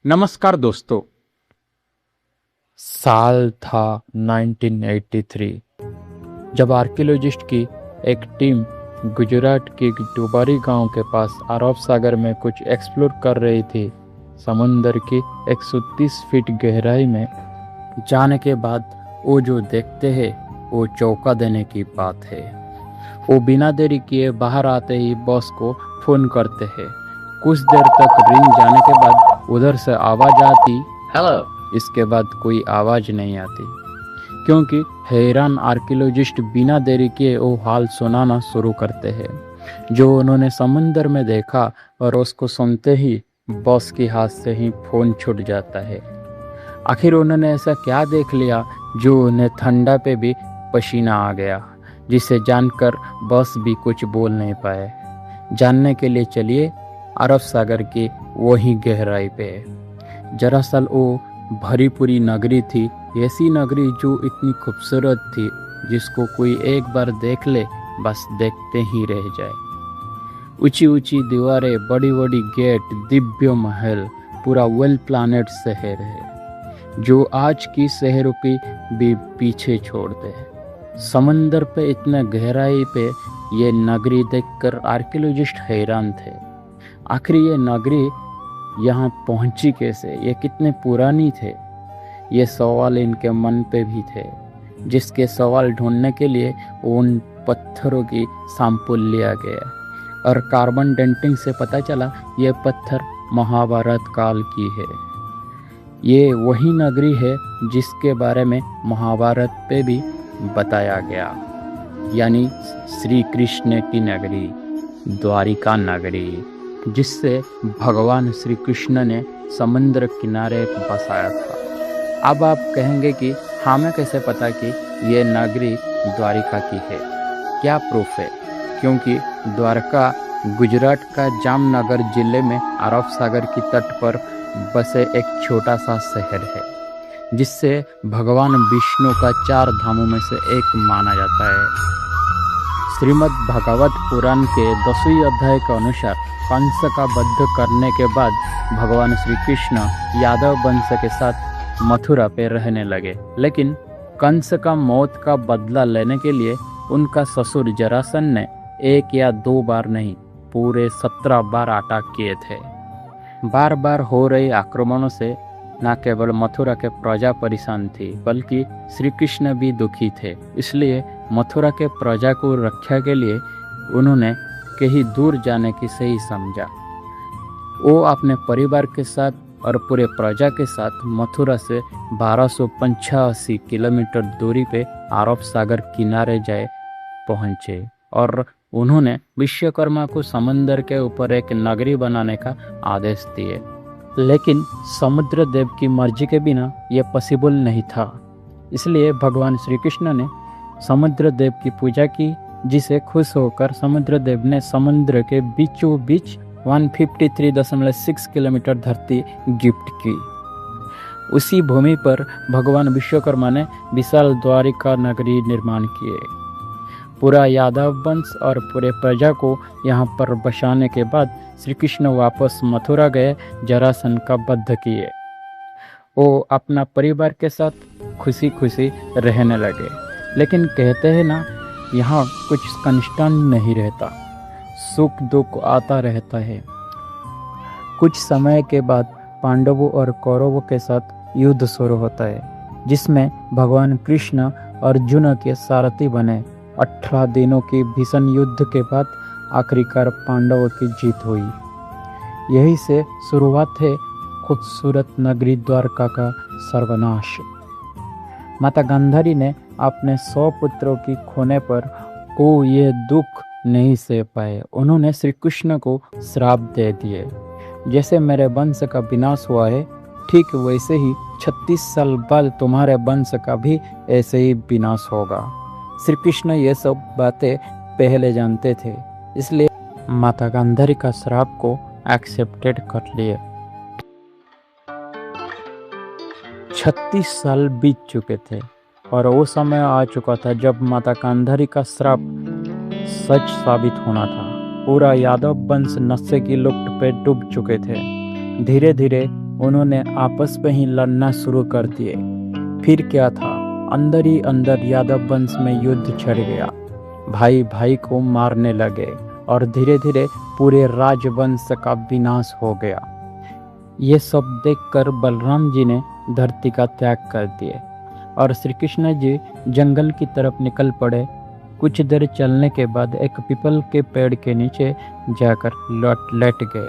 नमस्कार दोस्तों। साल था 1983 जब आर्कियोलॉजिस्ट की एक टीम गुजरात के डुबारी गांव के पास अरब सागर में कुछ एक्सप्लोर कर रही थी। समुंदर की 130 फीट गहराई में जाने के बाद वो जो देखते हैं वो चौंका देने की बात है। वो बिना देरी किए बाहर आते ही बॉस को फोन करते हैं। कुछ देर तक रिंग जाने के बाद उधर से आवाज आती, हेलो। इसके बाद कोई आवाज नहीं आती, क्योंकि हैरान आर्कियोलॉजिस्ट बिना देरी किए वो हाल सुनाना शुरू करते हैं जो उन्होंने समुंदर में देखा, और उसको सुनते ही बॉस के हाथ से ही फोन छूट जाता है। आखिर उन्होंने ऐसा क्या देख लिया जो उन्हें ठंडा पे भी पसीना आ गया, जिसे जानकर बॉस भी कुछ बोल नहीं पाए। जानने के लिए चलिए अरब सागर की वही गहराई पे। दरअसल वो भरी पूरी नगरी थी, ऐसी नगरी जो इतनी खूबसूरत थी जिसको कोई एक बार देख ले बस देखते ही रह जाए। ऊंची ऊंची दीवारें, बड़ी बड़ी गेट, दिव्य महल, पूरा वेल प्लानेड शहर है जो आज की शहरों की भी पीछे छोड़ते हैं। समंदर पे इतना गहराई पे ये नगरी देखकर आर्कियोलॉजिस्ट हैरान थे। आखिर ये नगरी यहाँ पहुंची कैसे, ये कितने पुरानी थे, ये सवाल इनके मन पे भी थे, जिसके सवाल ढूंढने के लिए उन पत्थरों की सैंपल लिया गया और कार्बन डेंटिंग से पता चला ये पत्थर महाभारत काल की है। ये वही नगरी है जिसके बारे में महाभारत पे भी बताया गया, यानी श्री कृष्ण की नगरी, द्वारिका नगरी, जिससे भगवान श्री कृष्ण ने समुद्र किनारे बसाया था। अब आप कहेंगे कि हमें कैसे पता कि ये नगरी द्वारिका की है? क्या प्रूफ है? क्योंकि द्वारका गुजरात का जामनगर जिले में अरब सागर की तट पर बसे एक छोटा सा शहर है, जिससे भगवान विष्णु का 4 धामों में से एक माना जाता है। श्रीमद् भागवत पुराण के 10वें अध्याय के अनुसार कंस का वध करने के बाद भगवान श्री कृष्ण यादव वंश के साथ मथुरा पे रहने लगे, लेकिन कंस का मौत का बदला लेने के लिए उनका ससुर जरासंध ने 1 या 2 बार नहीं, पूरे 17 बार अटैक किए थे। बार बार हो रहे आक्रमणों से न केवल मथुरा के प्रजा परेशान थी, बल्कि श्री कृष्ण भी दुखी थे। इसलिए मथुरा के प्रजा को रक्षा के लिए उन्होंने कहीं दूर जाने की सही समझा। वो अपने परिवार के साथ और पूरे प्रजा के साथ मथुरा से 1285 किलोमीटर दूरी पे अरब सागर किनारे जाए पहुंचे, और उन्होंने विश्वकर्मा को समंदर के ऊपर एक नगरी बनाने का आदेश दिए। लेकिन समुद्र देव की मर्जी के बिना यह पॉसिबल नहीं था। इसलिए भगवान श्री कृष्ण ने समुद्र देव की पूजा की, जिसे खुश होकर समुद्र देव ने समुद्र के बीचों बीच 153.6 किलोमीटर धरती गिफ्ट की। उसी भूमि पर भगवान विश्वकर्मा ने विशाल द्वारिका नगरी निर्माण किए। पूरा यादव वंश और पूरे प्रजा को यहाँ पर बसाने के बाद श्री कृष्ण वापस मथुरा गए, जरासंध का वध किए। वो अपना परिवार के साथ खुशी खुशी रहने लगे। लेकिन कहते हैं ना, यहाँ कुछ कंस्टेंट नहीं रहता, सुख दुख आता रहता है। कुछ समय के बाद पांडवों और कौरवों के साथ युद्ध शुरू होता है, जिसमें भगवान कृष्ण अर्जुन के सारथी बने। 18 दिनों की भीषण युद्ध के बाद आखिरकार पांडवों की जीत हुई। यही से शुरुआत है खूबसूरत नगरी द्वारका का सर्वनाश। माता गांधारी ने अपने 100 पुत्रों की खोने पर को ये दुख नहीं सह पाए। उन्होंने श्री कृष्ण को श्राप दे दिए, जैसे मेरे वंश का विनाश हुआ है, ठीक वैसे ही 36 साल बाद तुम्हारे वंश का भी ऐसे ही विनाश होगा। श्री कृष्ण ये सब बातें पहले जानते थे, इसलिए माता गांधारी का श्राप को एक्सेप्टेड कर लिए। 36 साल बीत चुके थे और वो समय आ चुका था जब माता गांधारी का श्राप सच साबित होना था। पूरा यादव वंश नशे की लुप्त पे डूब चुके थे। धीरे धीरे उन्होंने आपस में ही लड़ना शुरू कर दिए। फिर क्या था, अंदर ही अंदर यादव वंश में युद्ध छिड़ गया। भाई भाई को मारने लगे और धीरे धीरे पूरे राजवंश का विनाश हो गया। ये सब देखकर बलराम जी ने धरती का त्याग कर दिए और श्री कृष्ण जी जंगल की तरफ निकल पड़े। कुछ देर चलने के बाद एक पीपल के पेड़ के नीचे जाकर लेट गए।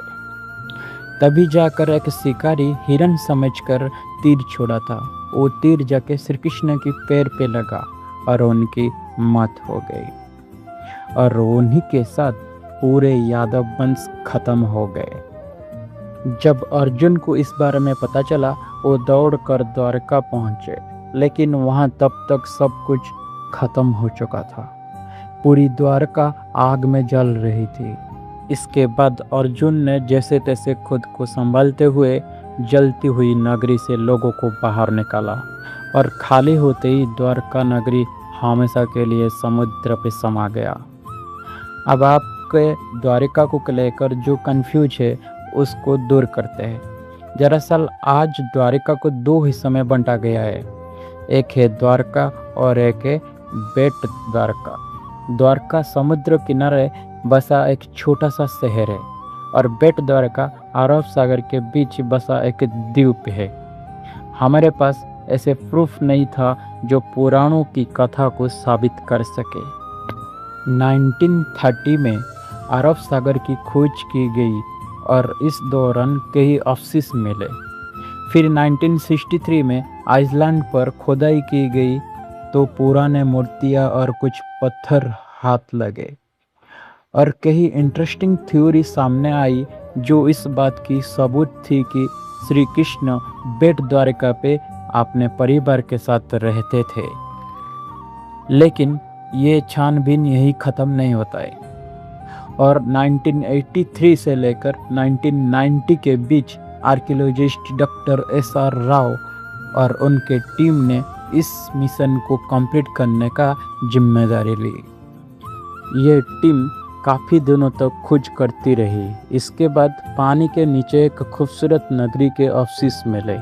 तभी जाकर एक शिकारी हिरन समझकर तीर छोड़ा था। वो तीर जाके श्री कृष्ण की पैर पे लगा और उनकी मौत हो गई और उन्हीं के साथ पूरे यादव वंश खत्म हो गए। जब अर्जुन को इस बारे में पता चला, वो दौड़कर द्वारका पहुंचे, लेकिन वहां तब तक सब कुछ खत्म हो चुका था। पूरी द्वारका आग में जल रही थी। इसके बाद अर्जुन ने जैसे तैसे खुद को संभालते हुए जलती हुई नगरी से लोगों को बाहर निकाला और खाली होते ही द्वारका नगरी हमेशा के लिए समुद्र पे समा गया। अब आपके द्वारिका को लेकर जो कंफ्यूज है उसको दूर करते हैं। दरअसल आज द्वारिका को दो हिस्सों में बांटा गया है। एक है द्वारका और एक है बेट द्वारका। द्वारका समुद्र किनारे बसा एक छोटा सा शहर है और बेट द्वारका अरब सागर के बीच बसा एक द्वीप है। हमारे पास ऐसे प्रूफ नहीं था जो पुराणों की कथा को साबित कर सके। 1930 में अरब सागर की खोज की गई और इस दौरान कई अवशेष मिले। फिर 1963 में आइसलैंड पर खोदाई की गई तो पुराने मूर्तियां और कुछ पत्थर हाथ लगे और कई इंटरेस्टिंग थ्योरी सामने आई जो इस बात की सबूत थी कि श्री कृष्ण बेट द्वारका पे अपने परिवार के साथ रहते थे। लेकिन ये छानबीन यही ख़त्म नहीं होता है और 1983 से लेकर 1990 के बीच आर्कियोलॉजिस्ट डॉक्टर SR राव और उनके टीम ने इस मिशन को कंप्लीट करने का जिम्मेदारी ली। ये टीम काफ़ी दिनों तक खोज करती रही। इसके बाद पानी के नीचे एक खूबसूरत नगरी के अवशेष मिले,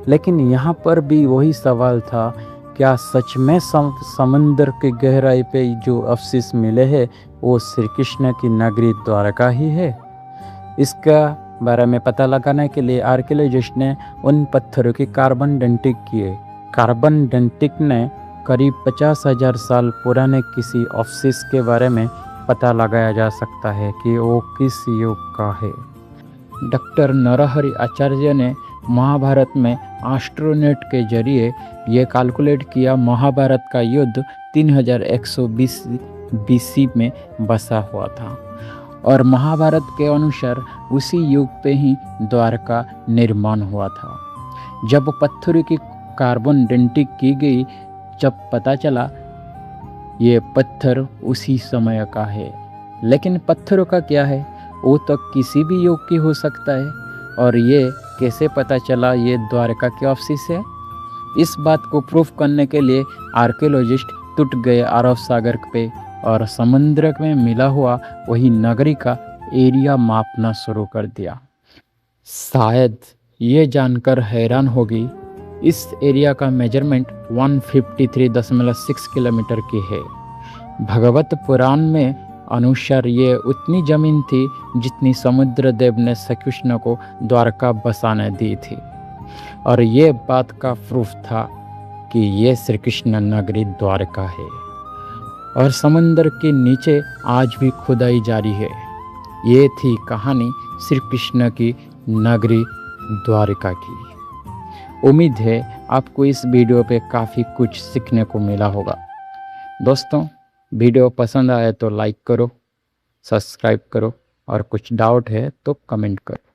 लेकिन यहाँ पर भी वही सवाल था, क्या सच में समंदर की गहराई पे जो अवशेष मिले हैं वो श्री कृष्ण की नगरी द्वारका ही है? इसका बारे में पता लगाने के लिए आर्कियोलॉजिस्ट ने उन पत्थरों की कार्बन डेटिंग किए। कार्बन डेटिंग ने करीब 50,000 साल पुराने किसी अवशेष के बारे में पता लगाया जा सकता है कि वो किस युग का है। डॉक्टर नरहरि आचार्य ने महाभारत में एस्ट्रोनॉट के जरिए ये कैलकुलेट किया। महाभारत का युद्ध 3120 BC में बसा हुआ था और महाभारत के अनुसार उसी युग पे ही द्वारका निर्माण हुआ था। जब पत्थरों की कार्बन डेटिंग की गई, जब पता चला ये पत्थर उसी समय का है। लेकिन पत्थरों का क्या है, वो तो किसी भी युग की हो सकता है और ये कैसे पता चला ये द्वारका के अवशेष है? इस बात को प्रूफ करने के लिए आर्कियोलॉजिस्ट टूट गए अरब सागर पे और समुद्र में मिला हुआ वही नगरी का एरिया मापना शुरू कर दिया। शायद ये जानकर हैरान होगी, इस एरिया का मेजरमेंट 153.6 किलोमीटर की है। भगवत पुराण में अनुसार ये उतनी जमीन थी जितनी समुद्र देव ने श्री कृष्ण को द्वारका बसाने दी थी और ये बात का प्रूफ था कि ये श्री कृष्ण नगरी द्वारका है और समुद्र के नीचे आज भी खुदाई जारी है। ये थी कहानी श्री कृष्ण की नगरी द्वारका की। उम्मीद है आपको इस वीडियो पे काफ़ी कुछ सीखने को मिला होगा। दोस्तों, वीडियो पसंद आए तो लाइक करो, सब्सक्राइब करो और कुछ डाउट है तो कमेंट करो।